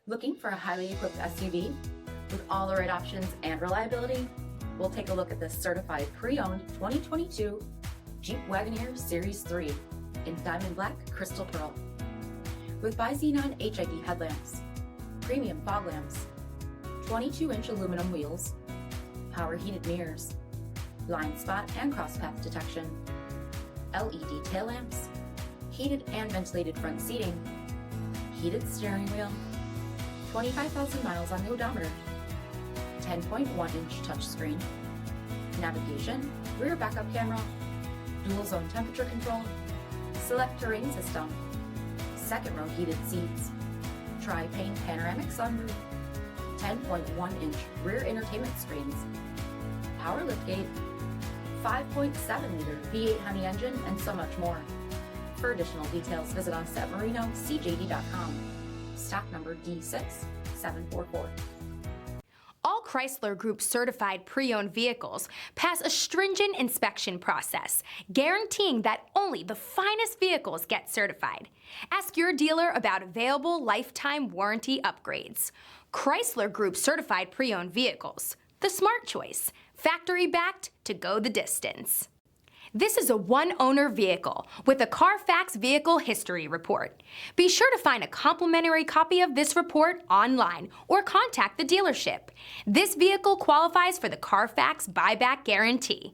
Looking for a highly equipped SUV with all the right options and reliability? We'll take a look at this certified pre-owned 2022 Jeep Wagoneer Series 3 in diamond black crystal pearl. With bi-xenon HID headlamps, premium fog lamps, 22-inch aluminum wheels, power heated mirrors, blind spot and crosspath detection, LED tail lamps, heated and ventilated front seating, heated steering wheel, 25,000 miles on the odometer, 10.1-inch touchscreen, navigation, rear backup camera, dual zone temperature control, select terrain system, second row heated seats, tri-pane panoramic sunroof, 10.1-inch rear entertainment screens, power liftgate, 5.7-liter V8 HEMI engine, and so much more. For additional details, visit us at MarinoCJD.com. Stock number D6744. All Chrysler Group certified pre-owned vehicles pass a stringent inspection process, guaranteeing that only the finest vehicles get certified. Ask your dealer about available lifetime warranty upgrades. Chrysler Group certified pre-owned vehicles, the smart choice, factory backed to go the distance. This is a one-owner vehicle with a CARFAX Vehicle History Report. Be sure to find a complimentary copy of this report online or contact the dealership. This vehicle qualifies for the CARFAX buyback guarantee.